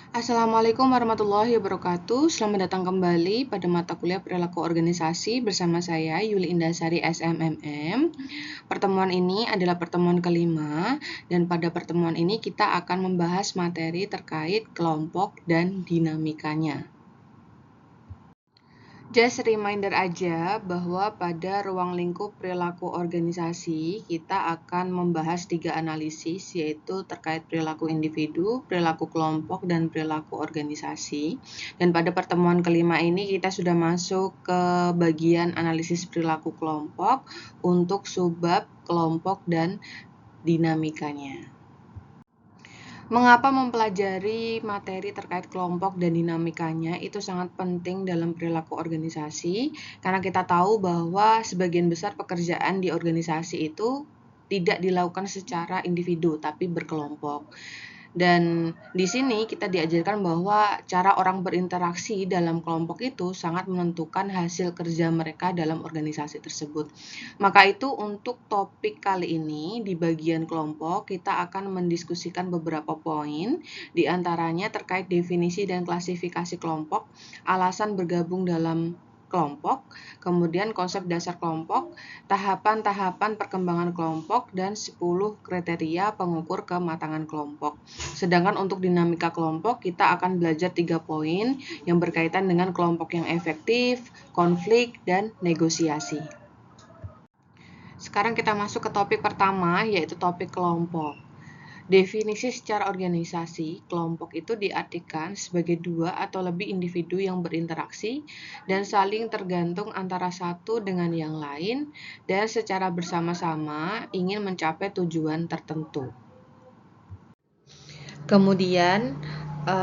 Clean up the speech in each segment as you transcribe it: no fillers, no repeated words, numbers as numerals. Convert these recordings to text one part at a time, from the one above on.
Assalamualaikum warahmatullahi wabarakatuh. Selamat datang kembali pada mata kuliah perilaku organisasi bersama saya Yuli Indasari SMMM. Pertemuan ini adalah pertemuan kelima dan pada pertemuan ini kita akan membahas materi terkait kelompok dan dinamikanya. Just reminder aja bahwa pada ruang lingkup perilaku organisasi kita akan membahas 3 analisis, yaitu terkait perilaku individu, perilaku kelompok, dan perilaku organisasi. Dan pada pertemuan kelima ini kita sudah masuk ke bagian analisis perilaku kelompok untuk subbab kelompok dan dinamikanya. Mengapa mempelajari materi terkait kelompok dan dinamikanya itu sangat penting dalam perilaku organisasi? Karena kita tahu bahwa sebagian besar pekerjaan di organisasi itu tidak dilakukan secara individu, tapi berkelompok. Dan di sini kita diajarkan bahwa cara orang berinteraksi dalam kelompok itu sangat menentukan hasil kerja mereka dalam organisasi tersebut. Maka itu untuk topik kali ini di bagian kelompok kita akan mendiskusikan beberapa poin, di antaranya terkait definisi dan klasifikasi kelompok, alasan bergabung dalam kelompok, kemudian konsep dasar kelompok, tahapan-tahapan perkembangan kelompok, dan 10 kriteria pengukur kematangan kelompok. Sedangkan untuk dinamika kelompok, kita akan belajar 3 poin yang berkaitan dengan kelompok yang efektif, konflik, dan negosiasi. Sekarang kita masuk ke topik pertama, yaitu topik kelompok. Definisi secara organisasi, kelompok itu diartikan sebagai dua atau lebih individu yang berinteraksi dan saling tergantung antara satu dengan yang lain dan secara bersama-sama ingin mencapai tujuan tertentu. Kemudian,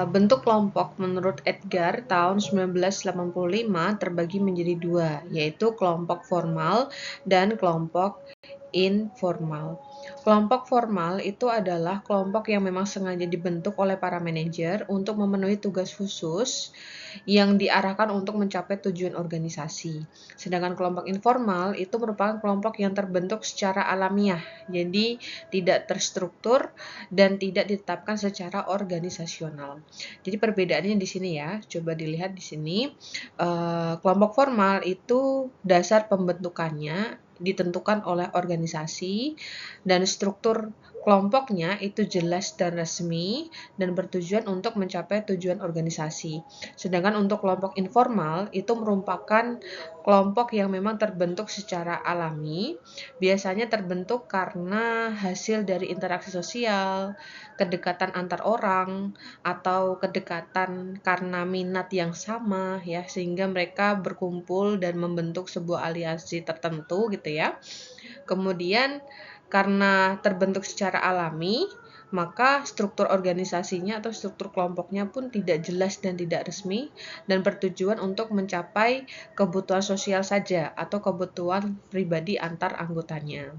bentuk kelompok menurut Edgar tahun 1985 terbagi menjadi dua, yaitu kelompok formal dan kelompok informal. Kelompok formal itu adalah kelompok yang memang sengaja dibentuk oleh para manajer untuk memenuhi tugas khusus yang diarahkan untuk mencapai tujuan organisasi. Sedangkan kelompok informal itu merupakan kelompok yang terbentuk secara alamiah, jadi tidak terstruktur dan tidak ditetapkan secara organisasional. Jadi perbedaannya di sini ya, coba dilihat di sini. Kelompok formal itu dasar pembentukannya ditentukan oleh organisasi dan struktur kelompoknya itu jelas dan resmi dan bertujuan untuk mencapai tujuan organisasi. Sedangkan untuk kelompok informal itu merupakan kelompok yang memang terbentuk secara alami, biasanya terbentuk karena hasil dari interaksi sosial, kedekatan antar orang, atau kedekatan karena minat yang sama ya, sehingga mereka berkumpul dan membentuk sebuah aliansi tertentu gitu ya. Kemudian karena terbentuk secara alami, maka struktur organisasinya atau struktur kelompoknya pun tidak jelas dan tidak resmi dan bertujuan untuk mencapai kebutuhan sosial saja atau kebutuhan pribadi antar anggotanya.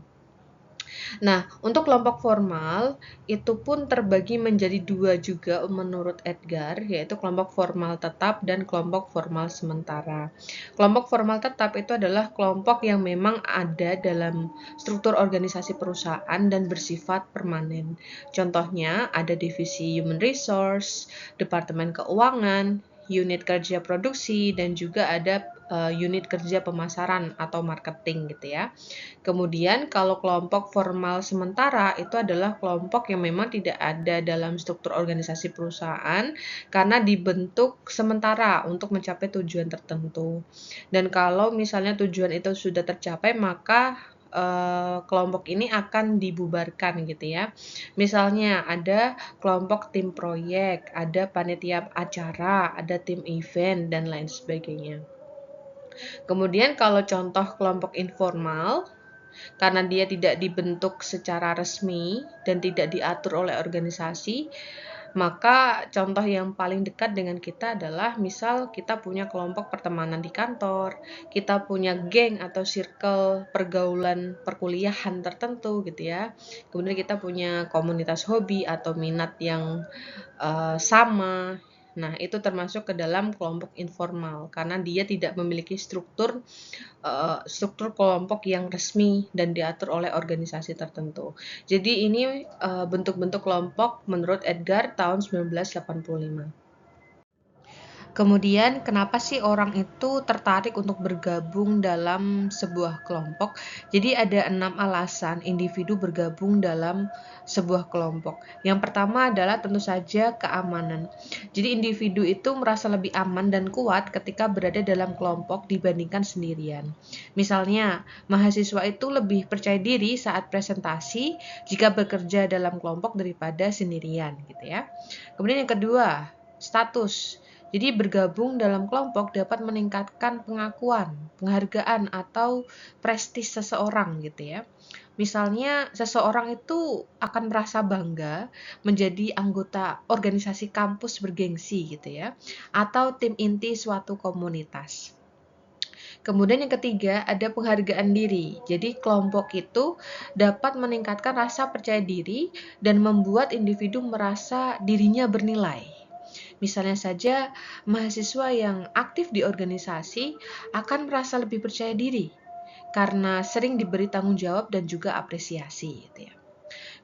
Nah, untuk kelompok formal itu pun terbagi menjadi dua juga menurut Edgar, yaitu kelompok formal tetap dan kelompok formal sementara. Kelompok formal tetap itu adalah kelompok yang memang ada dalam struktur organisasi perusahaan dan bersifat permanen. Contohnya ada divisi human resource, departemen keuangan, unit kerja produksi, dan juga ada unit kerja pemasaran atau marketing gitu ya. Kemudian kalau kelompok formal sementara itu adalah kelompok yang memang tidak ada dalam struktur organisasi perusahaan karena dibentuk sementara untuk mencapai tujuan tertentu. Dan kalau misalnya tujuan itu sudah tercapai, maka kelompok ini akan dibubarkan gitu ya. Misalnya ada kelompok tim proyek, ada panitia acara, ada tim event, dan lain sebagainya. Kemudian kalau contoh kelompok informal, karena dia tidak dibentuk secara resmi dan tidak diatur oleh organisasi, maka contoh yang paling dekat dengan kita adalah misal kita punya kelompok pertemanan di kantor, kita punya geng atau circle pergaulan perkuliahan tertentu gitu ya. Kemudian kita punya komunitas hobi atau minat yang sama. Nah, itu termasuk ke dalam kelompok informal karena dia tidak memiliki struktur kelompok yang resmi dan diatur oleh organisasi tertentu. Jadi ini bentuk-bentuk kelompok menurut Edgar tahun 1985. Kemudian, kenapa sih orang itu tertarik untuk bergabung dalam sebuah kelompok? Jadi ada 6 alasan individu bergabung dalam sebuah kelompok. Yang pertama adalah tentu saja keamanan. Jadi individu itu merasa lebih aman dan kuat ketika berada dalam kelompok dibandingkan sendirian. Misalnya, mahasiswa itu lebih percaya diri saat presentasi jika bekerja dalam kelompok daripada sendirian, gitu ya. Kemudian yang kedua, status. Jadi bergabung dalam kelompok dapat meningkatkan pengakuan, penghargaan, atau prestis seseorang gitu ya. Misalnya seseorang itu akan merasa bangga menjadi anggota organisasi kampus bergengsi gitu ya, atau tim inti suatu komunitas. Kemudian yang ketiga ada penghargaan diri. Jadi kelompok itu dapat meningkatkan rasa percaya diri dan membuat individu merasa dirinya bernilai. Misalnya saja, mahasiswa yang aktif di organisasi akan merasa lebih percaya diri karena sering diberi tanggung jawab dan juga apresiasi, gitu ya.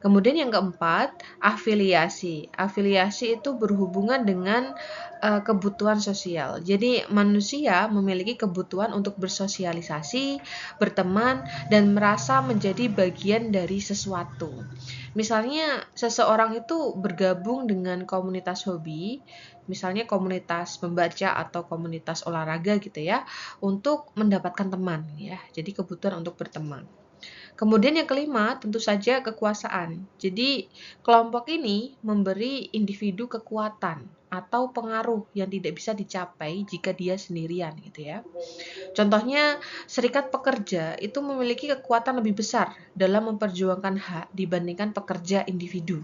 Kemudian yang keempat, afiliasi. Afiliasi itu berhubungan dengan kebutuhan sosial. Jadi manusia memiliki kebutuhan untuk bersosialisasi, berteman, dan merasa menjadi bagian dari sesuatu. Misalnya seseorang itu bergabung dengan komunitas hobi, misalnya komunitas membaca atau komunitas olahraga gitu ya, untuk mendapatkan teman ya. Jadi kebutuhan untuk berteman. Kemudian yang kelima, tentu saja kekuasaan. Jadi, kelompok ini memberi individu kekuatan atau pengaruh yang tidak bisa dicapai jika dia sendirian gitu ya. Contohnya, serikat pekerja itu memiliki kekuatan lebih besar dalam memperjuangkan hak dibandingkan pekerja individu.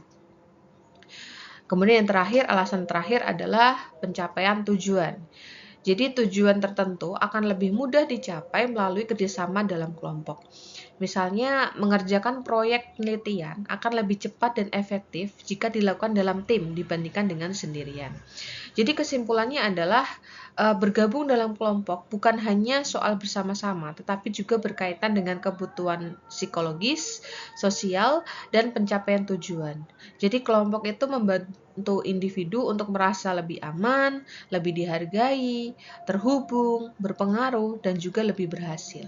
Kemudian yang terakhir, alasan terakhir adalah pencapaian tujuan. Jadi tujuan tertentu akan lebih mudah dicapai melalui kerjasama dalam kelompok. Misalnya, mengerjakan proyek penelitian akan lebih cepat dan efektif jika dilakukan dalam tim dibandingkan dengan sendirian. Jadi kesimpulannya adalah bergabung dalam kelompok bukan hanya soal bersama-sama, tetapi juga berkaitan dengan kebutuhan psikologis, sosial, dan pencapaian tujuan. Jadi kelompok itu membantu individu untuk merasa lebih aman, lebih dihargai, terhubung, berpengaruh, dan juga lebih berhasil.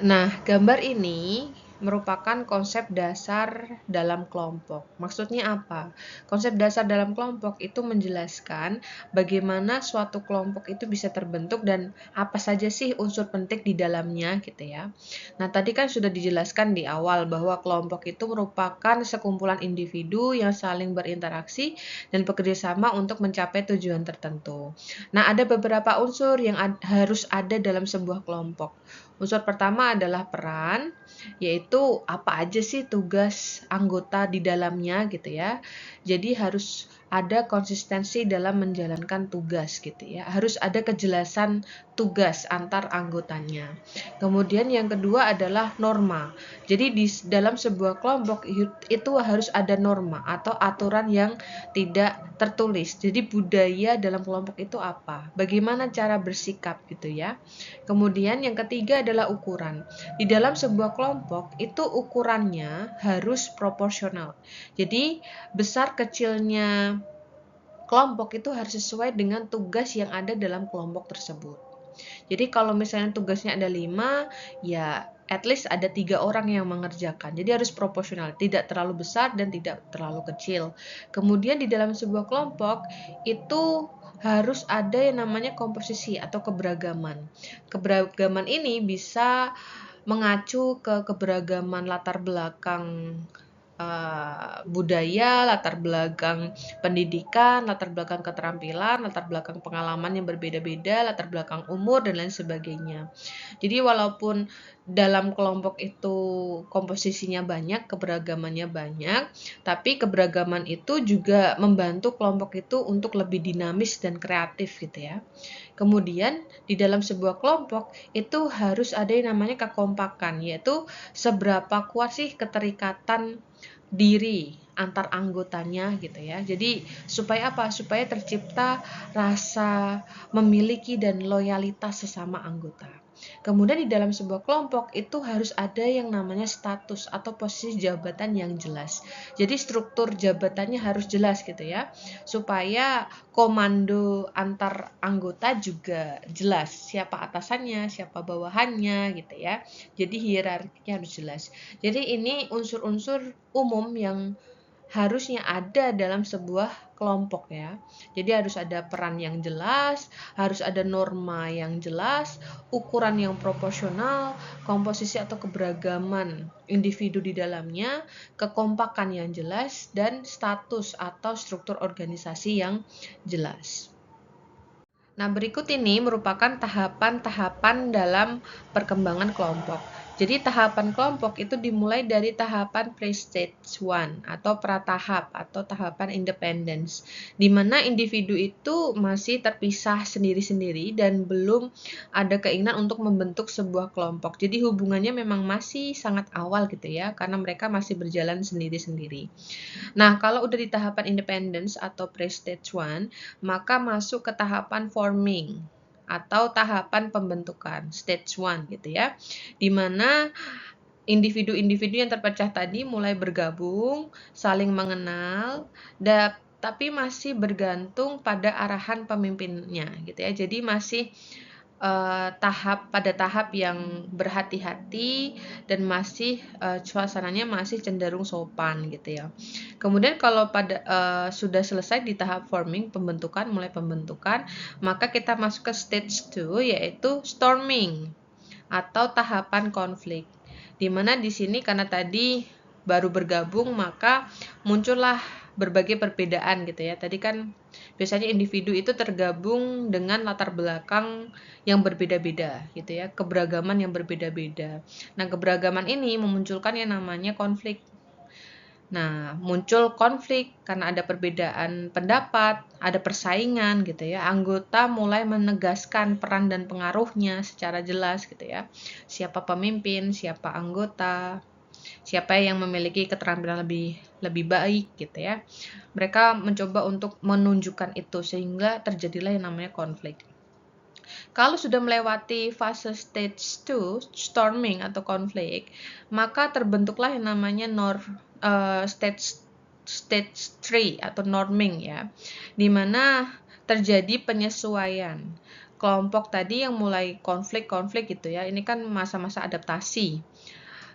Nah, gambar ini merupakan konsep dasar dalam kelompok. Maksudnya apa? Konsep dasar dalam kelompok itu menjelaskan bagaimana suatu kelompok itu bisa terbentuk dan apa saja sih unsur penting di dalamnya gitu ya. Nah, tadi kan sudah dijelaskan di awal bahwa kelompok itu merupakan sekumpulan individu yang saling berinteraksi dan bekerja sama untuk mencapai tujuan tertentu. Nah, ada beberapa unsur yang harus ada dalam sebuah kelompok. Unsur pertama adalah peran, yaitu apa aja sih tugas anggota di dalamnya gitu ya. Jadi harus ada konsistensi dalam menjalankan tugas gitu ya. Harus ada kejelasan tugas antar anggotanya. Kemudian yang kedua adalah norma. Jadi di dalam sebuah kelompok itu harus ada norma atau aturan yang tidak tertulis. Jadi budaya dalam kelompok itu apa? Bagaimana cara bersikap gitu ya. Kemudian yang ketiga adalah ukuran. Di dalam sebuah kelompok itu ukurannya harus proporsional. Jadi besar kecilnya kelompok itu harus sesuai dengan tugas yang ada dalam kelompok tersebut. Jadi kalau misalnya tugasnya ada 5, ya at least ada 3 orang yang mengerjakan. Jadi harus proporsional, tidak terlalu besar dan tidak terlalu kecil. Kemudian di dalam sebuah kelompok itu harus ada yang namanya komposisi atau keberagaman. Keberagaman ini bisa mengacu ke keberagaman latar belakang budaya, latar belakang pendidikan, latar belakang keterampilan, latar belakang pengalaman yang berbeda-beda, latar belakang umur, dan lain sebagainya. Jadi walaupun dalam kelompok itu komposisinya banyak, keberagamannya banyak, tapi keberagaman itu juga membantu kelompok itu untuk lebih dinamis dan kreatif gitu ya. Kemudian di dalam sebuah kelompok itu harus ada yang namanya kekompakan, yaitu seberapa kuat sih keterikatan diri antar anggotanya gitu ya. Jadi supaya apa? Supaya tercipta rasa memiliki dan loyalitas sesama anggota. Kemudian di dalam sebuah kelompok itu harus ada yang namanya status atau posisi jabatan yang jelas. Jadi struktur jabatannya harus jelas gitu ya. Supaya komando antar anggota juga jelas. Siapa atasannya, siapa bawahannya gitu ya. Jadi hierarkinya harus jelas. Jadi ini unsur-unsur umum yang harusnya ada dalam sebuah kelompok ya. Jadi harus ada peran yang jelas, harus ada norma yang jelas, ukuran yang proporsional, komposisi atau keberagaman individu di dalamnya, kekompakan yang jelas, dan status atau struktur organisasi yang jelas. Nah, berikut ini merupakan tahapan-tahapan dalam perkembangan kelompok. Jadi, tahapan kelompok itu dimulai dari tahapan pre-stage 1 atau pratahap atau tahapan independence, di mana individu itu masih terpisah sendiri-sendiri dan belum ada keinginan untuk membentuk sebuah kelompok. Jadi, hubungannya memang masih sangat awal gitu ya, karena mereka masih berjalan sendiri-sendiri. Nah, kalau udah di tahapan independence atau pre-stage 1, maka masuk ke tahapan forming atau tahapan pembentukan, stage 1 gitu ya. Di mana individu-individu yang terpecah tadi mulai bergabung, saling mengenal, tapi masih bergantung pada arahan pemimpinnya gitu ya. Jadi masih pada tahap yang berhati-hati dan masih suasananya masih cenderung sopan gitu ya. Kemudian kalau sudah selesai di tahap forming, mulai pembentukan, maka kita masuk ke stage 2 yaitu storming atau tahapan konflik. Dimana di sini karena tadi baru bergabung maka muncullah berbagai perbedaan gitu ya. Tadi kan biasanya individu itu tergabung dengan latar belakang yang berbeda-beda gitu ya, keberagaman yang berbeda-beda. Nah, keberagaman ini memunculkan yang namanya konflik. Nah, muncul konflik karena ada perbedaan pendapat, ada persaingan gitu ya. Anggota mulai menegaskan peran dan pengaruhnya secara jelas gitu ya. Siapa pemimpin, siapa anggota, siapa yang memiliki keterampilan lebih baik gitu ya. Mereka mencoba untuk menunjukkan itu sehingga terjadilah yang namanya konflik. Kalau sudah melewati fase stage 2, storming atau konflik, maka terbentuklah yang namanya stage 3 atau norming ya, di mana terjadi penyesuaian. Kelompok tadi yang mulai konflik gitu ya, ini kan masa-masa adaptasi.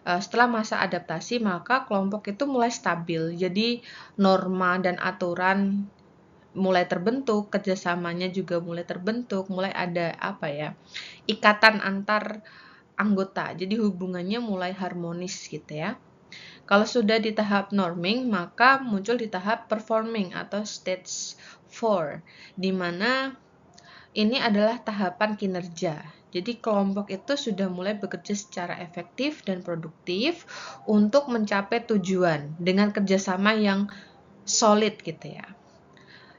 Setelah masa adaptasi, maka kelompok itu mulai stabil. Jadi norma dan aturan mulai terbentuk, kerjasamanya juga mulai terbentuk, mulai ada ikatan antar anggota. Jadi hubungannya mulai harmonis gitu ya. Kalau sudah di tahap norming, maka muncul di tahap performing atau stage 4, di mana ini adalah tahapan kinerja. Jadi kelompok itu sudah mulai bekerja secara efektif dan produktif untuk mencapai tujuan dengan kerjasama yang solid gitu ya.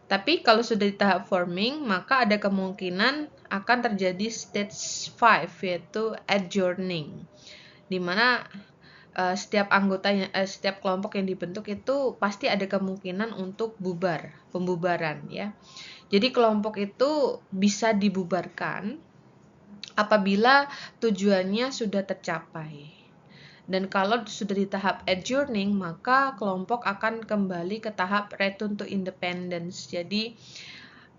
Tapi kalau sudah di tahap forming, maka ada kemungkinan akan terjadi stage 5, yaitu adjourning, di mana setiap kelompok yang dibentuk itu pasti ada kemungkinan untuk pembubaran ya. Jadi kelompok itu bisa dibubarkan apabila tujuannya sudah tercapai. Dan kalau sudah di tahap adjourning, maka kelompok akan kembali ke tahap return to independence. Jadi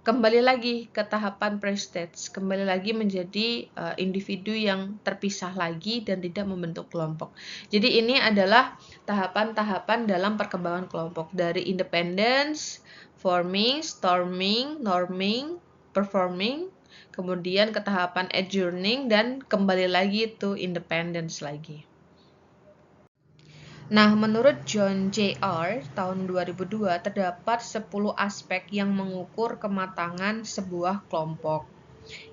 kembali lagi ke tahapan pre-stage, kembali lagi menjadi individu yang terpisah lagi dan tidak membentuk kelompok. Jadi ini adalah tahapan-tahapan dalam perkembangan kelompok dari independence, forming, storming, norming, performing, kemudian ke tahapan adjourning dan kembali lagi to independence lagi. Nah, menurut John Jr. tahun 2002 terdapat 10 aspek yang mengukur kematangan sebuah kelompok.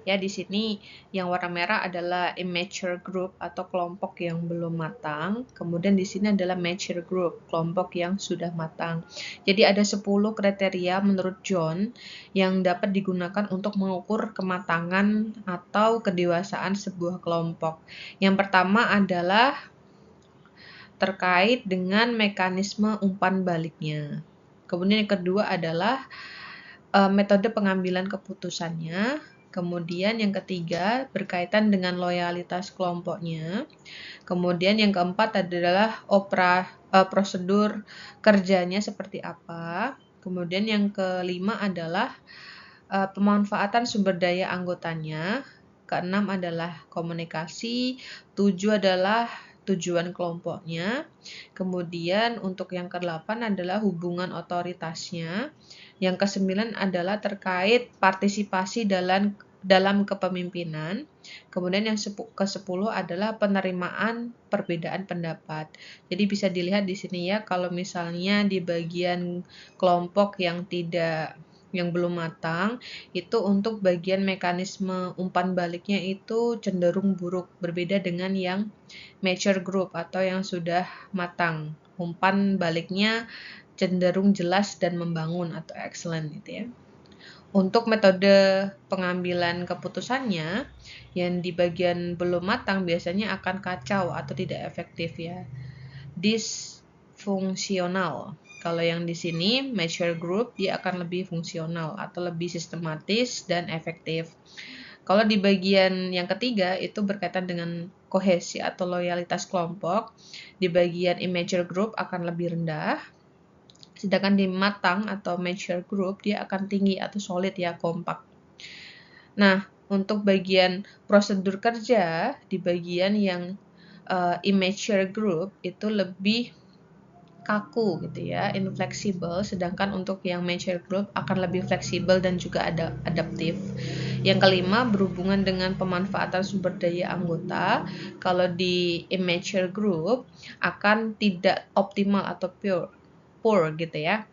Ya, di sini yang warna merah adalah immature group atau kelompok yang belum matang. Kemudian di sini adalah mature group, kelompok yang sudah matang. Jadi ada 10 kriteria menurut John yang dapat digunakan untuk mengukur kematangan atau kedewasaan sebuah kelompok. Yang pertama adalah terkait dengan mekanisme umpan baliknya. Kemudian yang kedua adalah metode pengambilan keputusannya. Kemudian yang ketiga berkaitan dengan loyalitas kelompoknya. Kemudian yang keempat adalah prosedur kerjanya seperti apa. Kemudian yang kelima adalah pemanfaatan sumber daya anggotanya. Keenam adalah komunikasi. Tujuh adalah tujuan kelompoknya. Kemudian untuk yang kedelapan adalah hubungan otoritasnya. Yang kesembilan adalah terkait partisipasi dalam kepemimpinan. Kemudian yang ke-10 adalah penerimaan perbedaan pendapat. Jadi bisa dilihat di sini ya, kalau misalnya di bagian kelompok yang belum matang, itu untuk bagian mekanisme umpan baliknya itu cenderung buruk, berbeda dengan yang mature group atau yang sudah matang. Umpan baliknya cenderung jelas dan membangun atau excellent gitu ya. Untuk metode pengambilan keputusannya, yang di bagian belum matang biasanya akan kacau atau tidak efektif ya. Disfungsional. Kalau yang di sini mature group dia akan lebih fungsional atau lebih sistematis dan efektif. Kalau di bagian yang ketiga itu berkaitan dengan kohesi atau loyalitas kelompok. Di bagian immature group akan lebih rendah. Sedangkan di matang atau mature group dia akan tinggi atau solid ya, kompak. Nah, untuk bagian prosedur kerja di bagian yang immature group itu lebih kaku gitu ya, infleksibel, sedangkan untuk yang mature group akan lebih fleksibel dan juga adaptif. Yang kelima berhubungan dengan pemanfaatan sumber daya anggota. Kalau di immature group akan tidak optimal atau poor gitu ya,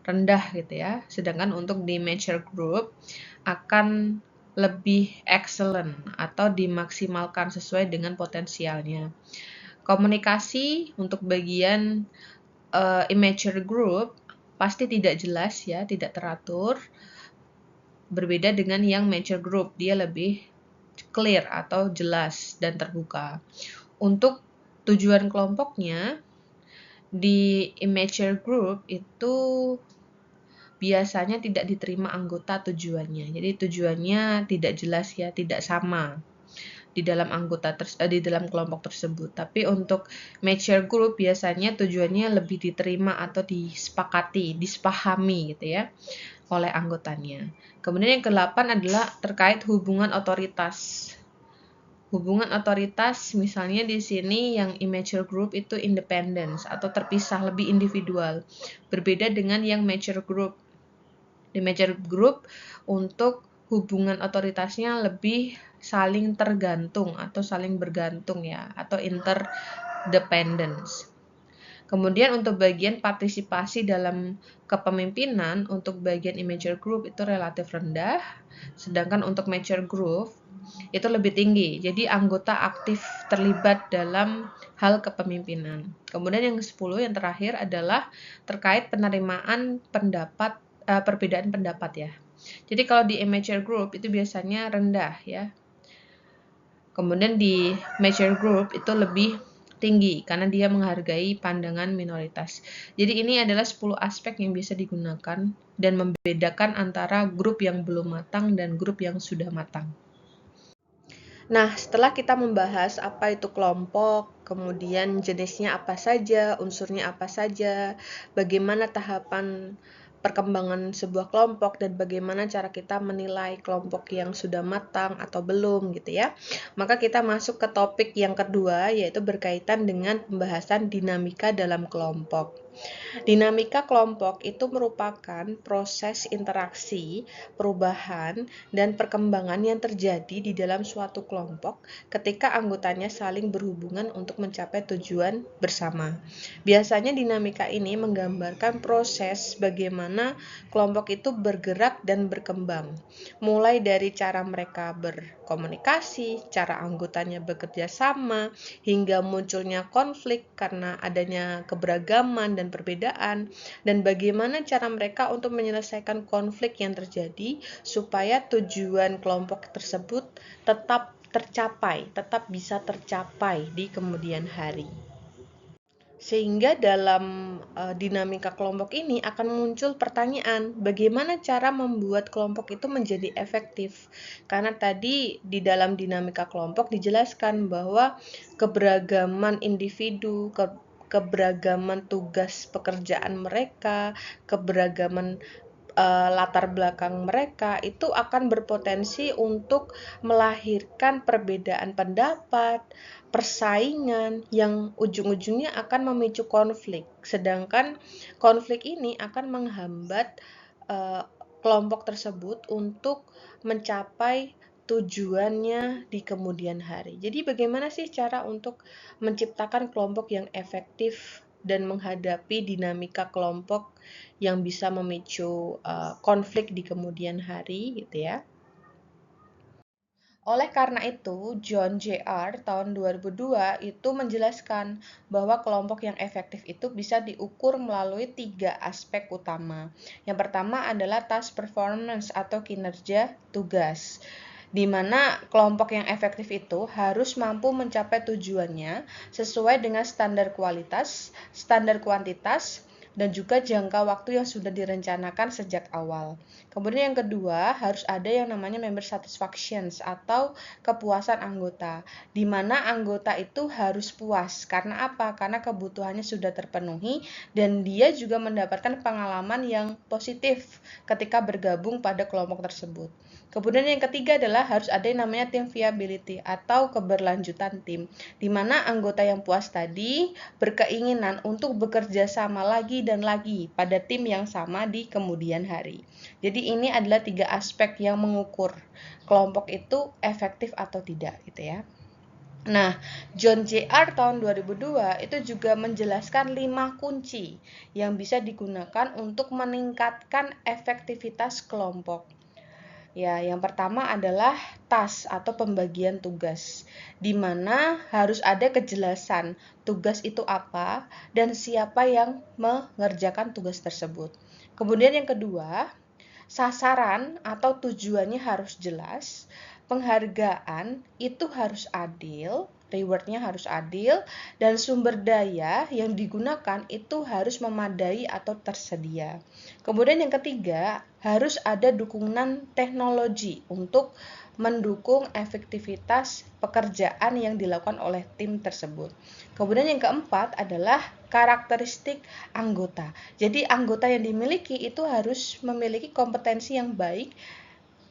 rendah gitu ya. Sedangkan untuk di mature group akan lebih excellent atau dimaksimalkan sesuai dengan potensialnya. Komunikasi untuk bagian immature group pasti tidak jelas ya, tidak teratur. Berbeda dengan yang mature group, dia lebih clear atau jelas dan terbuka. Untuk tujuan kelompoknya, di immature group itu biasanya tidak diterima anggota tujuannya. Jadi tujuannya tidak jelas ya, tidak sama di dalam di dalam kelompok tersebut. Tapi untuk mature group biasanya tujuannya lebih diterima atau disepahami gitu ya oleh anggotanya. Kemudian yang ke-8 adalah terkait hubungan otoritas. Hubungan otoritas misalnya di sini yang immature group itu independence atau terpisah, lebih individual. Berbeda dengan yang mature group. Di mature group untuk hubungan otoritasnya lebih saling tergantung atau saling bergantung ya, atau interdependence. Kemudian untuk bagian partisipasi dalam kepemimpinan, untuk bagian immature group itu relatif rendah, sedangkan untuk mature group itu lebih tinggi. Jadi anggota aktif terlibat dalam hal kepemimpinan. Kemudian yang ke-10 yang terakhir adalah terkait penerimaan perbedaan pendapat ya. Jadi kalau di immature group itu biasanya rendah ya. Kemudian di mature group itu lebih tinggi karena dia menghargai pandangan minoritas. Jadi ini adalah 10 aspek yang bisa digunakan dan membedakan antara grup yang belum matang dan grup yang sudah matang. Nah, setelah kita membahas apa itu kelompok, kemudian jenisnya apa saja, unsurnya apa saja, bagaimana tahapan perkembangan sebuah kelompok, dan bagaimana cara kita menilai kelompok yang sudah matang atau belum gitu ya. Maka kita masuk ke topik yang kedua, yaitu berkaitan dengan pembahasan dinamika dalam kelompok. Dinamika kelompok itu merupakan proses interaksi, perubahan, dan perkembangan yang terjadi di dalam suatu kelompok ketika anggotanya saling berhubungan untuk mencapai tujuan bersama. Biasanya dinamika ini menggambarkan proses bagaimana kelompok itu bergerak dan berkembang, mulai dari cara mereka berkomunikasi, cara anggotanya bekerja sama, hingga munculnya konflik karena adanya keberagaman dan perbedaan, dan bagaimana cara mereka untuk menyelesaikan konflik yang terjadi supaya tujuan kelompok tersebut tetap bisa tercapai di kemudian hari. Sehingga dalam dinamika kelompok ini akan muncul pertanyaan, bagaimana cara membuat kelompok itu menjadi efektif? Karena tadi di dalam dinamika kelompok dijelaskan bahwa keberagaman individu, keberagaman tugas pekerjaan mereka, keberagaman latar belakang mereka itu akan berpotensi untuk melahirkan perbedaan pendapat, persaingan yang ujung-ujungnya akan memicu konflik. Sedangkan konflik ini akan menghambat kelompok tersebut untuk mencapai tujuannya di kemudian hari. Jadi bagaimana sih cara untuk menciptakan kelompok yang efektif dan menghadapi dinamika kelompok yang bisa memicu konflik di kemudian hari gitu ya. Oleh karena itu, John Jr. tahun 2002 itu menjelaskan bahwa kelompok yang efektif itu bisa diukur melalui 3 aspek utama. Yang pertama adalah task performance atau kinerja tugas, di mana kelompok yang efektif itu harus mampu mencapai tujuannya sesuai dengan standar kualitas, standar kuantitas, dan juga jangka waktu yang sudah direncanakan sejak awal. Kemudian yang kedua, harus ada yang namanya member satisfaction atau kepuasan anggota, di mana anggota itu harus puas. Karena apa? Karena kebutuhannya sudah terpenuhi dan dia juga mendapatkan pengalaman yang positif ketika bergabung pada kelompok tersebut. Kemudian yang ketiga adalah harus ada yang namanya team viability atau keberlanjutan tim, di mana anggota yang puas tadi berkeinginan untuk bekerja sama lagi dan lagi pada tim yang sama di kemudian hari. Jadi ini adalah 3 aspek yang mengukur kelompok itu efektif atau tidak gitu ya. Nah, John Jr. tahun 2002 itu juga menjelaskan 5 kunci yang bisa digunakan untuk meningkatkan efektivitas kelompok. Ya, yang pertama adalah task atau pembagian tugas, di mana harus ada kejelasan tugas itu apa dan siapa yang mengerjakan tugas tersebut. Kemudian yang kedua, sasaran atau tujuannya harus jelas, penghargaan itu harus adil, rewardnya harus adil, dan sumber daya yang digunakan itu harus memadai atau tersedia. Kemudian yang ketiga, harus ada dukungan teknologi untuk mendukung efektivitas pekerjaan yang dilakukan oleh tim tersebut. Kemudian yang keempat adalah karakteristik anggota. Jadi anggota yang dimiliki itu harus memiliki kompetensi yang baik,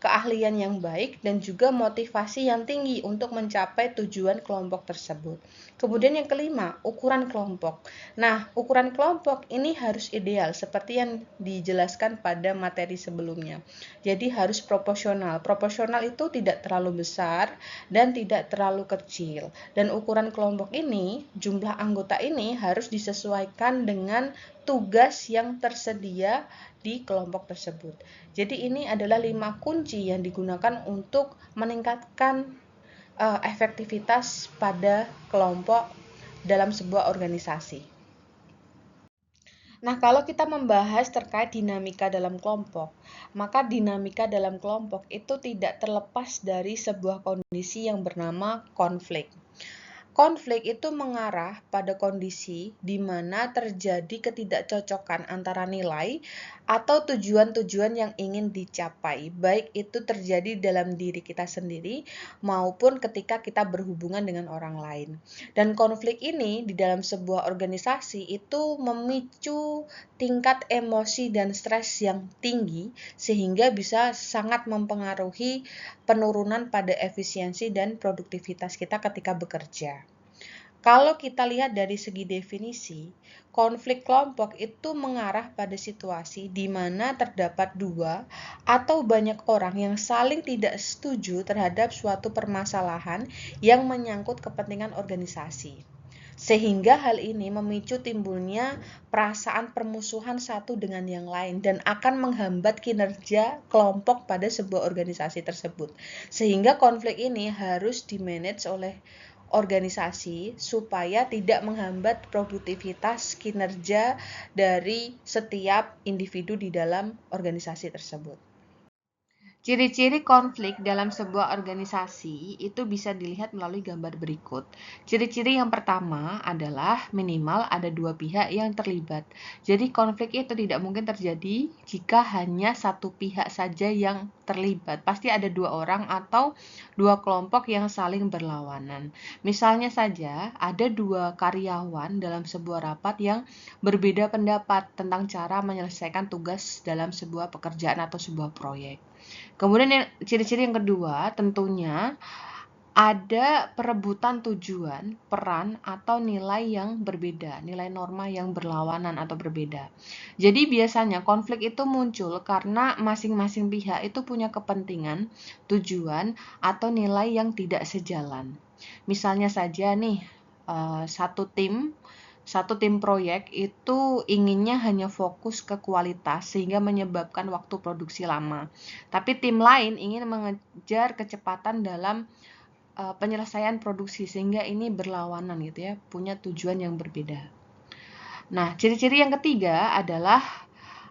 keahlian yang baik, dan juga motivasi yang tinggi untuk mencapai tujuan kelompok tersebut. Kemudian yang kelima, ukuran kelompok. Nah, ukuran kelompok ini harus ideal seperti yang dijelaskan pada materi sebelumnya. Jadi harus proporsional. Proporsional itu tidak terlalu besar dan tidak terlalu kecil. Dan ukuran kelompok ini, jumlah anggota ini harus disesuaikan dengan tugas yang tersedia di kelompok tersebut. Jadi ini adalah 5 kunci yang digunakan untuk meningkatkan efektivitas pada kelompok dalam sebuah organisasi. Nah, kalau kita membahas terkait dinamika dalam kelompok, maka dinamika dalam kelompok itu tidak terlepas dari sebuah kondisi yang bernama konflik. Konflik itu mengarah pada kondisi di mana terjadi ketidakcocokan antara nilai atau tujuan-tujuan yang ingin dicapai, baik itu terjadi dalam diri kita sendiri maupun ketika kita berhubungan dengan orang lain. Dan konflik ini di dalam sebuah organisasi itu memicu tingkat emosi dan stres yang tinggi sehingga bisa sangat mempengaruhi penurunan pada efisiensi dan produktivitas kita ketika bekerja. Kalau kita lihat dari segi definisi, konflik kelompok itu mengarah pada situasi di mana terdapat dua atau banyak orang yang saling tidak setuju terhadap suatu permasalahan yang menyangkut kepentingan organisasi. Sehingga hal ini memicu timbulnya perasaan permusuhan satu dengan yang lain dan akan menghambat kinerja kelompok pada sebuah organisasi tersebut. Sehingga konflik ini harus dimanage oleh organisasi supaya tidak menghambat produktivitas kinerja dari setiap individu di dalam organisasi tersebut. Ciri-ciri konflik dalam sebuah organisasi itu bisa dilihat melalui gambar berikut. Ciri-ciri yang pertama adalah minimal ada dua pihak yang terlibat. Jadi konflik itu tidak mungkin terjadi jika hanya satu pihak saja yang terlibat. Pasti ada dua orang atau dua kelompok yang saling berlawanan. Misalnya saja ada dua karyawan dalam sebuah rapat yang berbeda pendapat tentang cara menyelesaikan tugas dalam sebuah pekerjaan atau sebuah proyek. Kemudian ciri-ciri yang kedua, tentunya ada perebutan tujuan, peran, atau nilai yang berbeda, nilai norma yang berlawanan atau berbeda. Jadi biasanya konflik itu muncul karena masing-masing pihak itu punya kepentingan, tujuan, atau nilai yang tidak sejalan. Misalnya saja nih, satu tim proyek itu inginnya hanya fokus ke kualitas sehingga menyebabkan waktu produksi lama. Tapi tim lain ingin mengejar kecepatan dalam penyelesaian produksi sehingga ini berlawanan gitu ya, punya tujuan yang berbeda. Nah, ciri-ciri yang ketiga adalah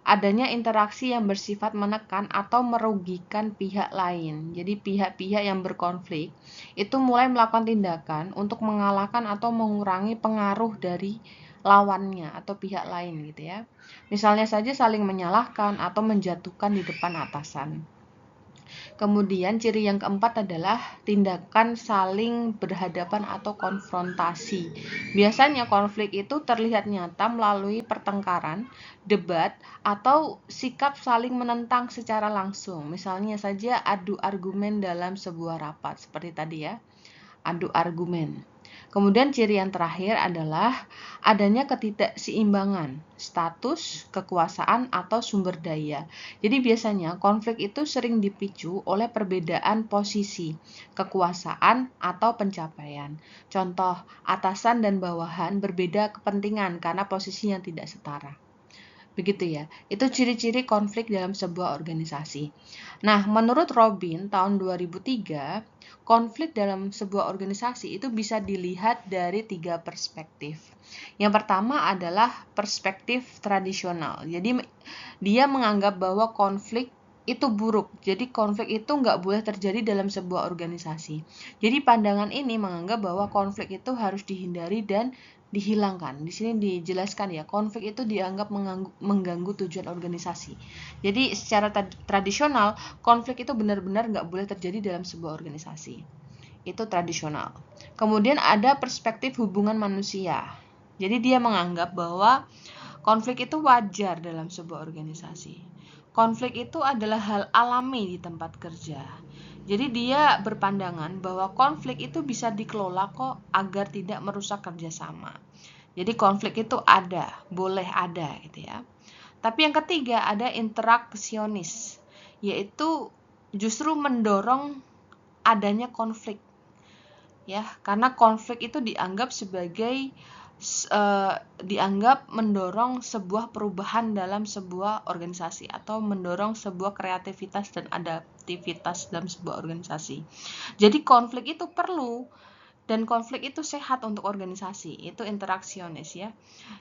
adanya interaksi yang bersifat menekan atau merugikan pihak lain. Jadi pihak-pihak yang berkonflik itu mulai melakukan tindakan untuk mengalahkan atau mengurangi pengaruh dari lawannya atau pihak lain gitu ya. Misalnya saja saling menyalahkan atau menjatuhkan di depan atasan. Kemudian ciri yang keempat adalah tindakan saling berhadapan atau konfrontasi. Biasanya konflik itu terlihat nyata melalui pertengkaran, debat, atau sikap saling menentang secara langsung. Misalnya saja adu argumen dalam sebuah rapat, seperti tadi ya, adu argumen. Kemudian ciri yang terakhir adalah adanya ketidakseimbangan status, kekuasaan, atau sumber daya. Jadi biasanya konflik itu sering dipicu oleh perbedaan posisi, kekuasaan, atau pencapaian. Contoh, atasan dan bawahan berbeda kepentingan karena posisi yang tidak setara. Begitu ya, itu ciri-ciri konflik dalam sebuah organisasi. Nah, menurut Robin tahun 2003, konflik dalam sebuah organisasi itu bisa dilihat dari 3 perspektif. Yang pertama adalah perspektif tradisional. Jadi dia menganggap bahwa konflik itu buruk. Jadi konflik itu nggak boleh terjadi dalam sebuah organisasi. Jadi pandangan ini menganggap bahwa konflik itu harus dihindari dan dihilangkan. Di sini dijelaskan ya, konflik itu dianggap mengganggu tujuan organisasi. Jadi secara tradisional, konflik itu benar-benar nggak boleh terjadi dalam sebuah organisasi. Itu tradisional. Kemudian ada perspektif hubungan manusia. Jadi dia menganggap bahwa konflik itu wajar dalam sebuah organisasi. Konflik itu adalah hal alami di tempat kerja. Jadi dia berpandangan bahwa konflik itu bisa dikelola kok agar tidak merusak kerjasama. Jadi konflik itu ada, boleh ada gitu ya. Tapi yang ketiga ada interaksionis, yaitu justru mendorong adanya konflik. Ya, karena konflik itu dianggap sebagai dianggap mendorong sebuah perubahan dalam sebuah organisasi atau mendorong sebuah kreativitas dan adaptivitas dalam sebuah organisasi. Jadi konflik itu perlu dan konflik itu sehat untuk organisasi, itu interaksionis ya.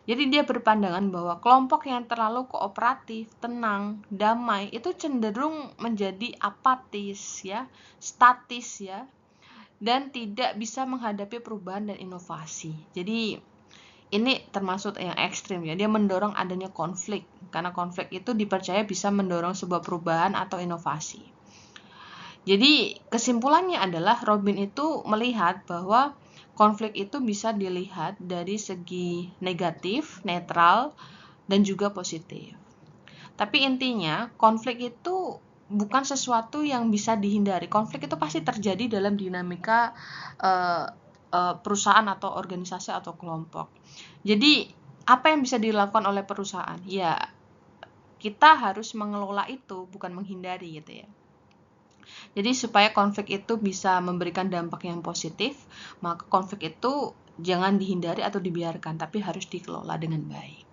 Jadi dia berpandangan bahwa kelompok yang terlalu kooperatif, tenang, damai itu cenderung menjadi apatis ya, statis ya, dan tidak bisa menghadapi perubahan dan inovasi. Jadi ini termasuk yang ekstrim ya, dia mendorong adanya konflik karena konflik itu dipercaya bisa mendorong sebuah perubahan atau inovasi. Jadi kesimpulannya adalah Robin itu melihat bahwa konflik itu bisa dilihat dari segi negatif, netral, dan juga positif. Tapi intinya konflik itu bukan sesuatu yang bisa dihindari. Konflik itu pasti terjadi dalam dinamika perusahaan atau organisasi atau kelompok. Jadi apa yang bisa dilakukan oleh perusahaan? Ya kita harus mengelola itu, bukan menghindari gitu ya. Jadi supaya konflik itu bisa memberikan dampak yang positif, maka konflik itu jangan dihindari atau dibiarkan, tapi harus dikelola dengan baik.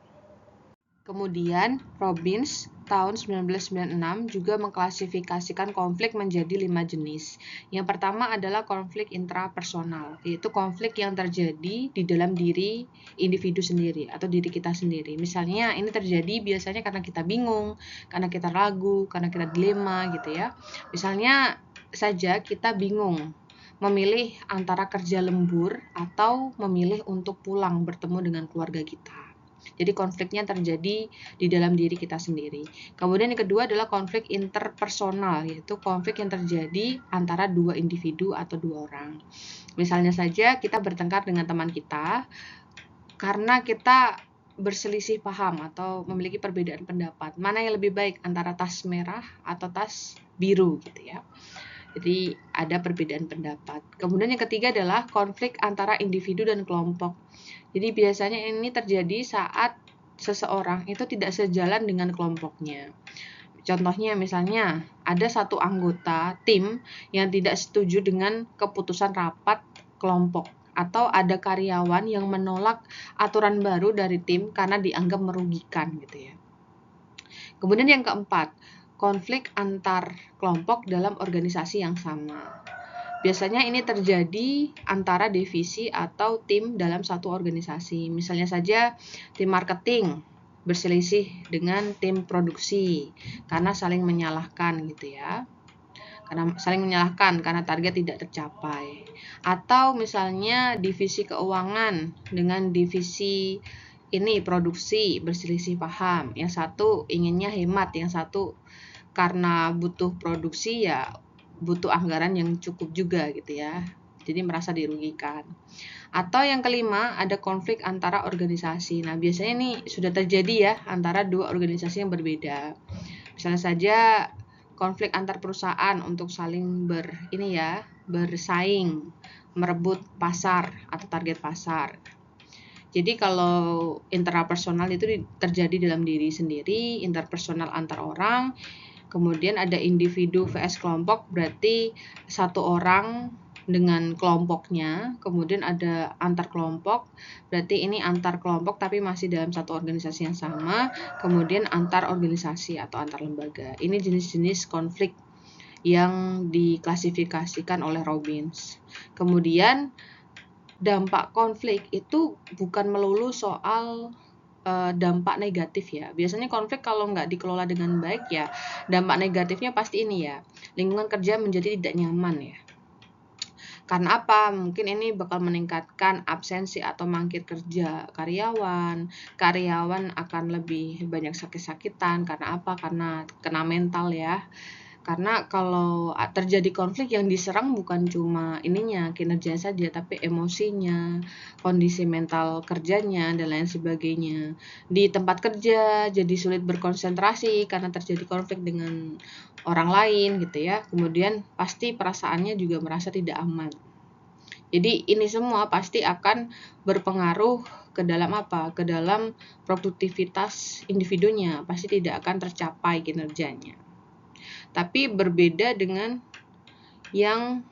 Kemudian, Robbins tahun 1996 juga mengklasifikasikan konflik menjadi 5 jenis. Yang pertama adalah konflik intrapersonal, yaitu konflik yang terjadi di dalam diri individu sendiri atau diri kita sendiri. Misalnya ini terjadi biasanya karena kita bingung, karena kita ragu, karena kita dilema gitu ya. Misalnya saja kita bingung memilih antara kerja lembur atau memilih untuk pulang bertemu dengan keluarga kita. Jadi konfliknya terjadi di dalam diri kita sendiri. Kemudian yang kedua adalah konflik interpersonal, yaitu konflik yang terjadi antara dua individu atau dua orang. Misalnya saja kita bertengkar dengan teman kita karena kita berselisih paham atau memiliki perbedaan pendapat. Mana yang lebih baik antara tas merah atau tas biru gitu ya. Jadi ada perbedaan pendapat. Kemudian yang ketiga adalah konflik antara individu dan kelompok. Jadi biasanya ini terjadi saat seseorang itu tidak sejalan dengan kelompoknya. Contohnya misalnya ada satu anggota tim yang tidak setuju dengan keputusan rapat kelompok, atau ada karyawan yang menolak aturan baru dari tim karena dianggap merugikan gitu ya. Kemudian yang keempat, konflik antar kelompok dalam organisasi yang sama. Biasanya ini terjadi antara divisi atau tim dalam satu organisasi. Misalnya saja tim marketing berselisih dengan tim produksi karena saling menyalahkan gitu ya. Karena target tidak tercapai. Atau misalnya divisi keuangan dengan divisi ini produksi berselisih paham. Yang satu inginnya hemat, yang satu karena butuh produksi ya butuh anggaran yang cukup juga gitu ya. Jadi merasa dirugikan. Atau yang kelima, ada konflik antara organisasi. Nah, biasanya ini sudah terjadi ya antara dua organisasi yang berbeda. Misalnya saja konflik antar perusahaan untuk saling bersaing, merebut pasar atau target pasar. Jadi kalau intrapersonal itu terjadi dalam diri sendiri, interpersonal antar orang. Kemudian ada individu vs kelompok, berarti satu orang dengan kelompoknya. Kemudian ada antar kelompok, berarti ini antar kelompok tapi masih dalam satu organisasi yang sama. Kemudian antar organisasi atau antar lembaga. Ini jenis-jenis konflik yang diklasifikasikan oleh Robbins. Kemudian dampak konflik itu bukan melulu soal dampak negatif ya. Biasanya konflik kalau nggak dikelola dengan baik ya, dampak negatifnya pasti ini ya, lingkungan kerja menjadi tidak nyaman ya. Karena apa? Mungkin ini bakal meningkatkan absensi atau mangkir kerja karyawan. Karyawan akan lebih banyak sakit-sakitan. Karena apa? Karena kena mental ya. Karena kalau terjadi konflik yang diserang bukan cuma ininya, kinerja saja, tapi emosinya, kondisi mental kerjanya, dan lain sebagainya. Di tempat kerja jadi sulit berkonsentrasi karena terjadi konflik dengan orang lain gitu ya. Kemudian pasti perasaannya juga merasa tidak aman. Jadi ini semua pasti akan berpengaruh ke dalam apa? Ke dalam produktivitas individunya, pasti tidak akan tercapai kinerjanya. Tapi berbeda dengan yang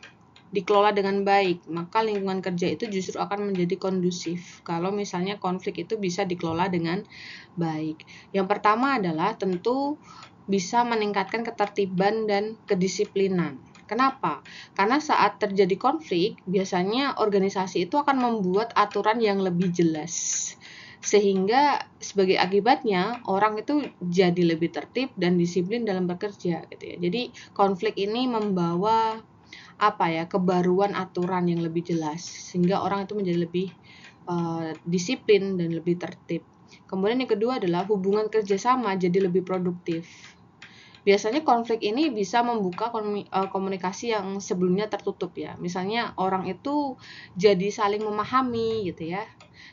dikelola dengan baik, maka lingkungan kerja itu justru akan menjadi kondusif kalau misalnya konflik itu bisa dikelola dengan baik. Yang pertama adalah tentu bisa meningkatkan ketertiban dan kedisiplinan. Kenapa? Karena saat terjadi konflik, biasanya organisasi itu akan membuat aturan yang lebih jelas. Sehingga sebagai akibatnya orang itu jadi lebih tertib dan disiplin dalam bekerja gitu ya. Jadi konflik ini membawa kebaruan aturan yang lebih jelas sehingga orang itu menjadi lebih disiplin dan lebih tertib. Kemudian yang kedua adalah hubungan kerjasama jadi lebih produktif. Biasanya konflik ini bisa membuka komunikasi yang sebelumnya tertutup ya. Misalnya orang itu jadi saling memahami gitu ya.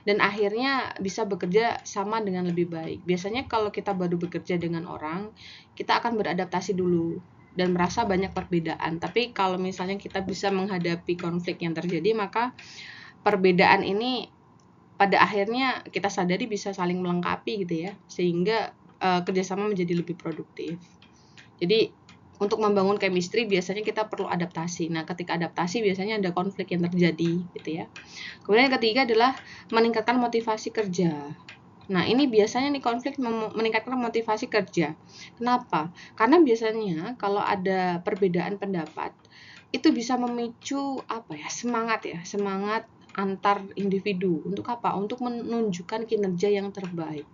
Dan akhirnya bisa bekerja sama dengan lebih baik. Biasanya kalau kita baru bekerja dengan orang, kita akan beradaptasi dulu dan merasa banyak perbedaan. Tapi kalau misalnya kita bisa menghadapi konflik yang terjadi, maka perbedaan ini pada akhirnya kita sadari bisa saling melengkapi gitu ya. Sehingga kerjasama menjadi lebih produktif. Jadi untuk membangun chemistry biasanya kita perlu adaptasi. Nah, ketika adaptasi biasanya ada konflik yang terjadi gitu ya. Kemudian yang ketiga adalah meningkatkan motivasi kerja. Nah, ini biasanya nih konflik meningkatkan motivasi kerja. Kenapa? Karena biasanya kalau ada perbedaan pendapat, itu bisa memicu semangat antar individu. Untuk apa? Untuk menunjukkan kinerja yang terbaik.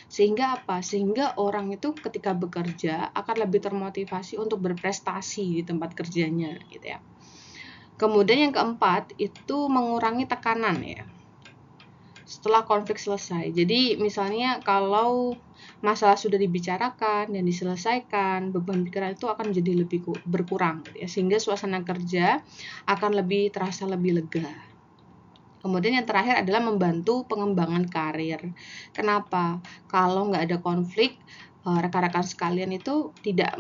Sehingga apa? Sehingga orang itu ketika bekerja akan lebih termotivasi untuk berprestasi di tempat kerjanya, gitu ya. Kemudian yang keempat, itu mengurangi tekanan ya. Setelah konflik selesai. Jadi misalnya kalau masalah sudah dibicarakan dan diselesaikan, beban pikiran itu akan jadi lebih berkurang ya, sehingga suasana kerja akan lebih terasa lebih lega. Kemudian yang terakhir adalah membantu pengembangan karir. Kenapa? Kalau nggak ada konflik, rekan-rekan sekalian itu tidak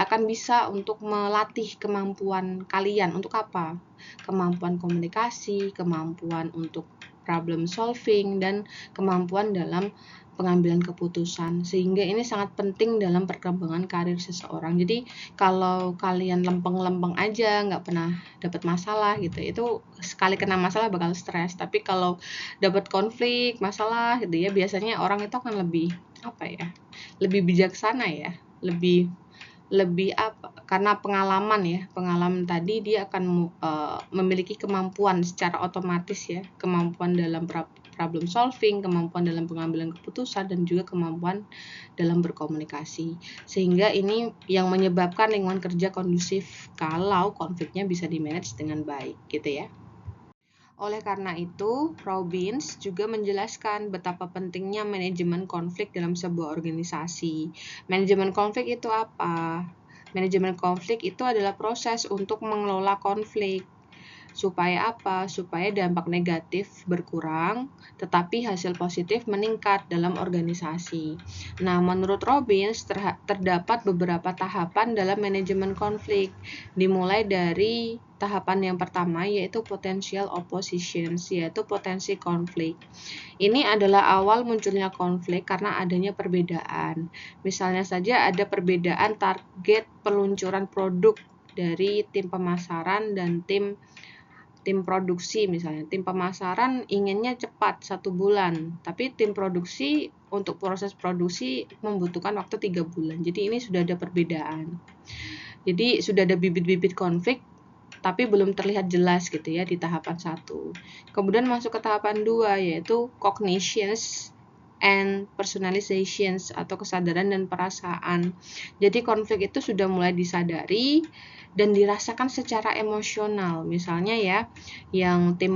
akan bisa untuk melatih kemampuan kalian. Untuk apa? Kemampuan komunikasi, kemampuan untuk problem solving, dan kemampuan dalam pengambilan keputusan. Sehingga ini sangat penting dalam perkembangan karir seseorang. Jadi kalau kalian lempeng-lempeng aja, nggak pernah dapat masalah gitu, itu sekali kena masalah bakal stres. Tapi kalau dapat konflik, masalah gitu ya, biasanya orang itu akan lebih lebih bijaksana ya, lebih karena pengalaman tadi dia akan memiliki kemampuan secara otomatis ya, kemampuan dalam problem solving, kemampuan dalam pengambilan keputusan, dan juga kemampuan dalam berkomunikasi. Sehingga ini yang menyebabkan lingkungan kerja kondusif kalau konfliknya bisa di-manage dengan baik gitu ya. Oleh karena itu, Robbins juga menjelaskan betapa pentingnya manajemen konflik dalam sebuah organisasi. Manajemen konflik itu apa? Manajemen konflik itu adalah proses untuk mengelola konflik. Supaya apa? Supaya dampak negatif berkurang, tetapi hasil positif meningkat dalam organisasi. Nah, menurut Robbins, terdapat beberapa tahapan dalam manajemen konflik. Dimulai dari tahapan yang pertama, yaitu potential oppositions, yaitu potensi konflik. Ini adalah awal munculnya konflik karena adanya perbedaan. Misalnya saja ada perbedaan target peluncuran produk dari tim pemasaran dan tim produksi. Misalnya tim pemasaran inginnya cepat 1 bulan, tapi tim produksi untuk proses produksi membutuhkan waktu 3 bulan. Jadi ini sudah ada perbedaan. Jadi sudah ada bibit-bibit konflik tapi belum terlihat jelas gitu ya di tahapan 1. Kemudian masuk ke tahapan 2, yaitu cognitions and personalizations atau kesadaran dan perasaan. Jadi konflik itu sudah mulai disadari dan dirasakan secara emosional. Misalnya ya, yang tim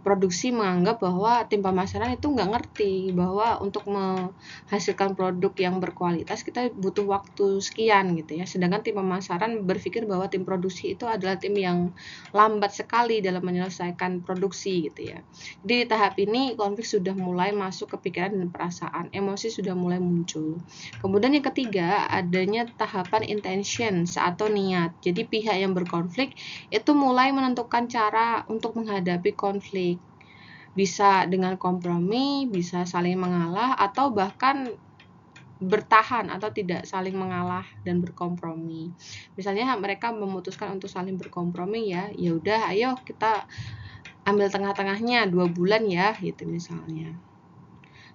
produksi menganggap bahwa tim pemasaran itu nggak ngerti bahwa untuk menghasilkan produk yang berkualitas kita butuh waktu sekian gitu ya. Sedangkan tim pemasaran berpikir bahwa tim produksi itu adalah tim yang lambat sekali dalam menyelesaikan produksi gitu ya. Jadi di tahap ini konflik sudah mulai masuk ke pikiran dan perasaan, emosi sudah mulai muncul. Kemudian yang ketiga, adanya tahapan intentions atau niat. Jadi pihak yang berkonflik itu mulai menentukan cara untuk menghadapi konflik. Bisa dengan kompromi, bisa saling mengalah, atau bahkan bertahan atau tidak saling mengalah dan berkompromi. Misalnya mereka memutuskan untuk saling berkompromi ya udah ayo kita ambil tengah-tengahnya 2 bulan ya gitu misalnya.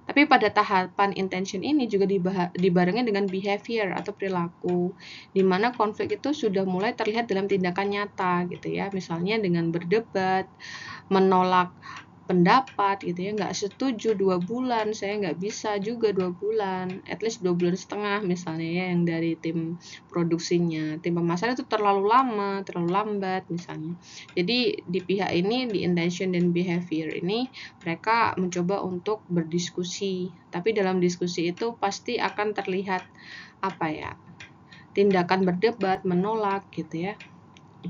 Tapi pada tahapan intention ini juga dibarengi dengan behavior atau perilaku, di mana konflik itu sudah mulai terlihat dalam tindakan nyata gitu ya, misalnya dengan berdebat, menolak pendapat gitu ya, nggak setuju 2 bulan, saya nggak bisa juga 2 bulan, at least 2 bulan setengah misalnya ya, yang dari tim produksinya. Tim pemasaran itu terlalu lama, terlalu lambat misalnya. Jadi di pihak ini, di intention dan behavior ini, mereka mencoba untuk berdiskusi, tapi dalam diskusi itu pasti akan terlihat tindakan berdebat, menolak gitu ya,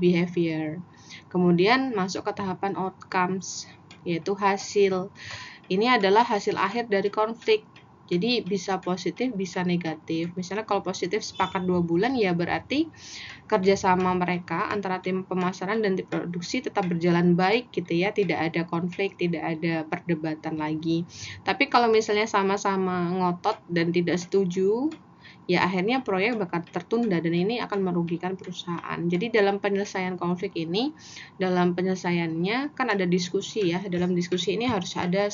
behavior. Kemudian masuk ke tahapan outcomes, yaitu hasil. Ini adalah hasil akhir dari konflik. Jadi bisa positif, bisa negatif. Misalnya kalau positif sepakat 2 bulan ya berarti kerjasama mereka antara tim pemasaran dan tim produksi tetap berjalan baik gitu ya, tidak ada konflik, tidak ada perdebatan lagi. Tapi kalau misalnya sama-sama ngotot dan tidak setuju, ya akhirnya proyek bakal tertunda dan ini akan merugikan perusahaan. Jadi dalam penyelesaian konflik ini, dalam penyelesaiannya kan ada diskusi ya. Dalam diskusi ini harus ada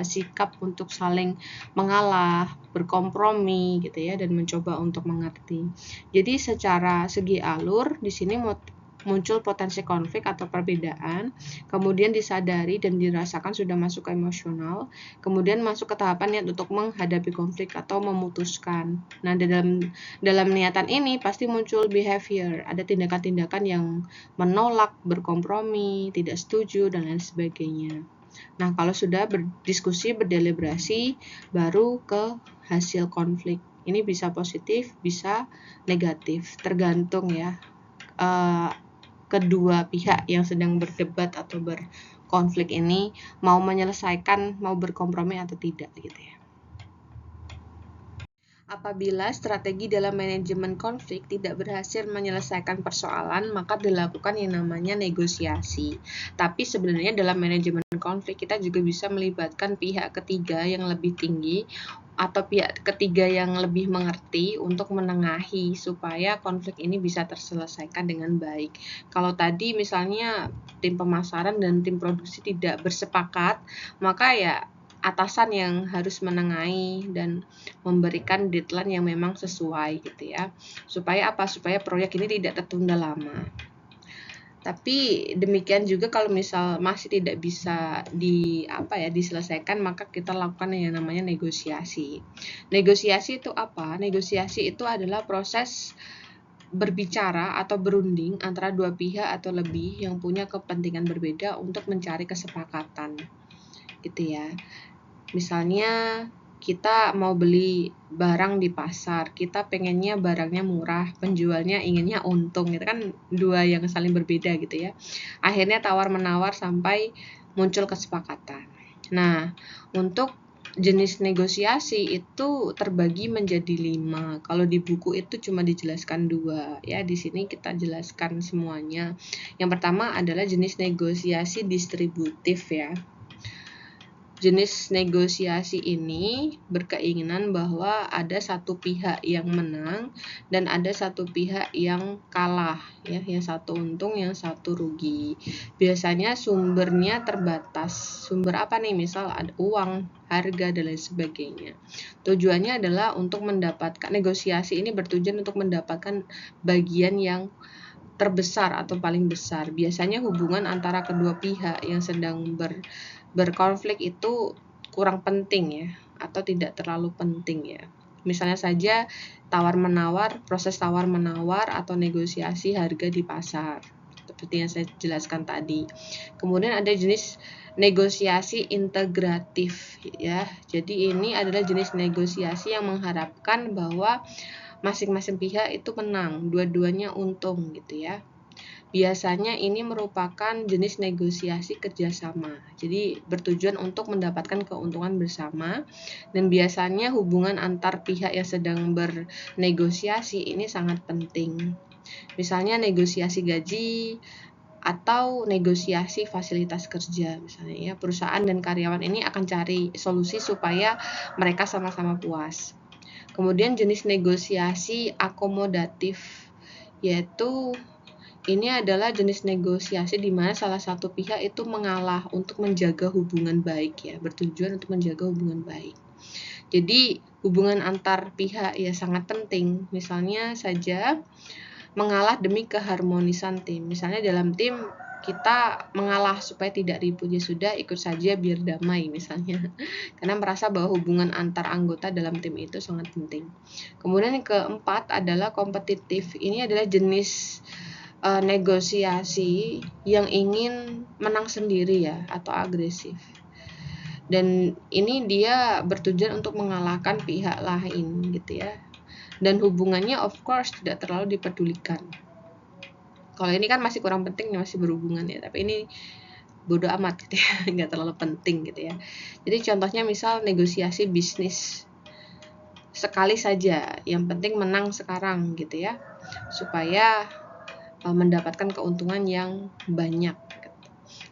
sikap untuk saling mengalah, berkompromi gitu ya, dan mencoba untuk mengerti. Jadi secara segi alur di sini muncul potensi konflik atau perbedaan, kemudian disadari dan dirasakan sudah masuk ke emosional, kemudian masuk ke tahapan niat untuk menghadapi konflik atau memutuskan. Nah, dalam niatan ini pasti muncul behavior, ada tindakan-tindakan yang menolak, berkompromi, tidak setuju, dan lain sebagainya. Nah, kalau sudah berdiskusi, berdeliberasi, baru ke hasil konflik. Ini bisa positif, bisa negatif, tergantung ya kedua pihak yang sedang berdebat atau berkonflik ini mau menyelesaikan, mau berkompromi atau tidak gitu ya. Apabila strategi dalam manajemen konflik tidak berhasil menyelesaikan persoalan, maka dilakukan yang namanya negosiasi. Tapi sebenarnya dalam manajemen konflik kita juga bisa melibatkan pihak ketiga yang lebih tinggi atau pihak ketiga yang lebih mengerti untuk menengahi supaya konflik ini bisa terselesaikan dengan baik. Kalau tadi misalnya tim pemasaran dan tim produksi tidak bersepakat, maka ya atasan yang harus menengahi dan memberikan deadline yang memang sesuai gitu ya. Supaya apa? Supaya proyek ini tidak tertunda lama. Tapi demikian juga kalau misal masih tidak bisa diselesaikan, maka kita lakukan yang namanya negosiasi. Negosiasi itu apa? Negosiasi itu adalah proses berbicara atau berunding antara dua pihak atau lebih yang punya kepentingan berbeda untuk mencari kesepakatan. Gitu ya. Misalnya kita mau beli barang di pasar, kita pengennya barangnya murah, penjualnya inginnya untung, itu kan dua yang saling berbeda gitu ya. Akhirnya tawar-menawar sampai muncul kesepakatan. Nah, untuk jenis negosiasi itu terbagi menjadi 5. Kalau di buku itu cuma dijelaskan 2 ya. Di sini kita jelaskan semuanya. Yang pertama adalah jenis negosiasi distributif ya. Jenis negosiasi ini berkeinginan bahwa ada satu pihak yang menang dan ada satu pihak yang kalah ya, yang satu untung, yang satu rugi. Biasanya sumbernya terbatas. Sumber apa nih? Misal ada uang, harga dan lain sebagainya. Tujuannya adalah untuk mendapatkan negosiasi ini bertujuan untuk mendapatkan bagian yang terbesar atau paling besar. Biasanya hubungan antara kedua pihak yang sedang berkonflik itu kurang penting ya, atau tidak terlalu penting ya. Misalnya saja tawar-menawar, proses tawar-menawar atau negosiasi harga di pasar, seperti yang saya jelaskan tadi. Kemudian ada jenis negosiasi integratif ya. Jadi ini adalah jenis negosiasi yang mengharapkan bahwa masing-masing pihak itu menang, dua-duanya untung gitu ya. Biasanya ini merupakan jenis negosiasi kerjasama, jadi bertujuan untuk mendapatkan keuntungan bersama, dan biasanya hubungan antar pihak yang sedang bernegosiasi ini sangat penting. Misalnya negosiasi gaji atau negosiasi fasilitas kerja misalnya ya, perusahaan dan karyawan ini akan cari solusi supaya mereka sama-sama puas. Kemudian jenis negosiasi akomodatif, yaitu ini adalah jenis negosiasi di mana salah satu pihak itu mengalah untuk menjaga hubungan baik ya, bertujuan untuk menjaga hubungan baik. Jadi hubungan antar pihak ya sangat penting. Misalnya saja mengalah demi keharmonisan tim. Misalnya dalam tim kita mengalah supaya tidak ribut, ya sudah ikut saja biar damai misalnya. Karena merasa bahwa hubungan antar anggota dalam tim itu sangat penting. Kemudian yang keempat adalah kompetitif. Ini adalah jenis negosiasi yang ingin menang sendiri ya, atau agresif. Dan ini dia bertujuan untuk mengalahkan pihak lain gitu ya. Dan hubungannya of course tidak terlalu dipedulikan. Kalau ini kan masih kurang penting, masih berhubungan ya, tapi ini bodo amat gitu ya, nggak terlalu penting gitu ya. Jadi contohnya misal negosiasi bisnis, sekali saja, yang penting menang sekarang gitu ya, supaya mendapatkan keuntungan yang banyak.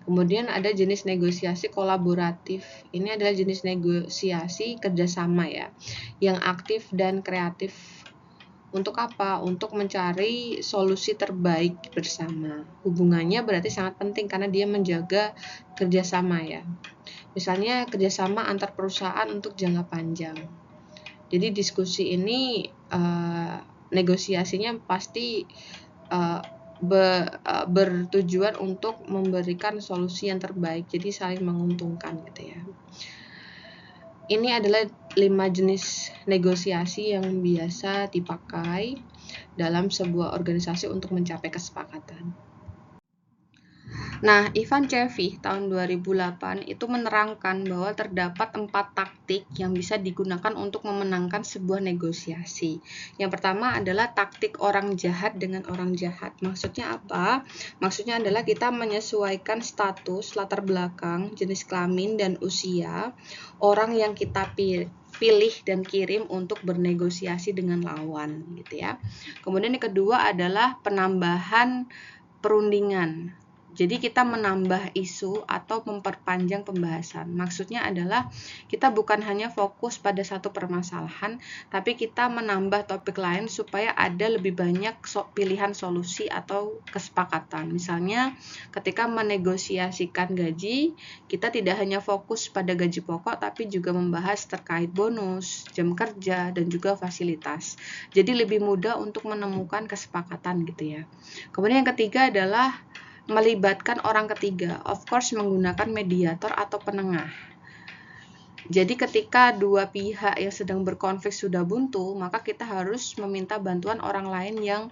Kemudian ada jenis negosiasi kolaboratif. Ini adalah jenis negosiasi kerjasama ya, yang aktif dan kreatif. Untuk apa? Untuk mencari solusi terbaik bersama. Hubungannya berarti sangat penting karena dia menjaga kerjasama ya. Misalnya kerjasama antar perusahaan untuk jangka panjang. Jadi diskusi ini negosiasinya pasti bertujuan untuk memberikan solusi yang terbaik, jadi saling menguntungkan gitu ya. Ini adalah 5 jenis negosiasi yang biasa dipakai dalam sebuah organisasi untuk mencapai kesepakatan. Nah, Ivan Cevich tahun 2008 itu menerangkan bahwa terdapat 4 taktik yang bisa digunakan untuk memenangkan sebuah negosiasi. Yang pertama adalah taktik orang jahat dengan orang jahat. Maksudnya apa? Maksudnya adalah kita menyesuaikan status, latar belakang, jenis kelamin, dan usia orang yang kita pilih dan kirim untuk bernegosiasi dengan lawan gitu ya. Kemudian yang kedua adalah penambahan perundingan. Jadi kita menambah isu atau memperpanjang pembahasan. Maksudnya adalah kita bukan hanya fokus pada satu permasalahan, tapi kita menambah topik lain supaya ada lebih banyak pilihan solusi atau kesepakatan. Misalnya ketika menegosiasikan gaji, kita tidak hanya fokus pada gaji pokok, tapi juga membahas terkait bonus, jam kerja, dan juga fasilitas. Jadi lebih mudah untuk menemukan kesepakatan gitu ya. Kemudian yang ketiga adalah melibatkan orang ketiga, of course menggunakan mediator atau penengah. Jadi ketika dua pihak yang sedang berkonflik sudah buntu, maka kita harus meminta bantuan orang lain yang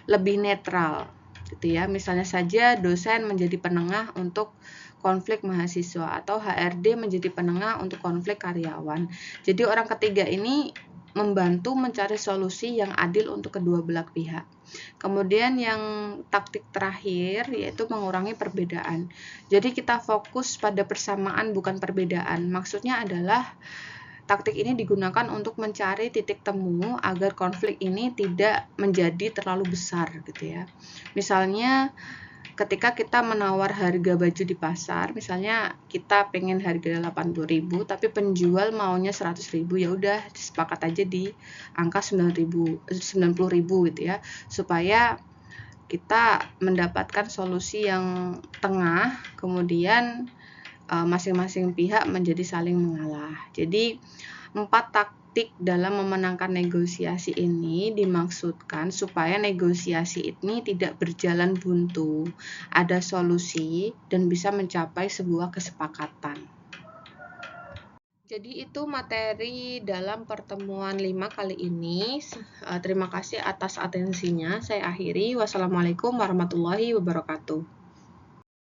lebih netral, gitu ya. Misalnya saja dosen menjadi penengah untuk konflik mahasiswa atau HRD menjadi penengah untuk konflik karyawan. Jadi orang ketiga ini membantu mencari solusi yang adil untuk kedua belah pihak. Kemudian yang taktik terakhir yaitu mengurangi perbedaan. Jadi kita fokus pada persamaan bukan perbedaan. Maksudnya adalah taktik ini digunakan untuk mencari titik temu agar konflik ini tidak menjadi terlalu besar gitu ya. Misalnya ketika kita menawar harga baju di pasar, misalnya kita pengen harga 80.000 tapi penjual maunya 100.000, ya udah sepakat aja di angka 90.000 gitu ya, supaya kita mendapatkan solusi yang tengah, kemudian masing-masing pihak menjadi saling mengalah. Jadi 4 taktik dalam memenangkan negosiasi ini dimaksudkan supaya negosiasi ini tidak berjalan buntu, ada solusi, dan bisa mencapai sebuah kesepakatan. Jadi itu materi dalam pertemuan 5 kali ini. Terima kasih atas atensinya. Saya akhiri. Wassalamualaikum warahmatullahi wabarakatuh.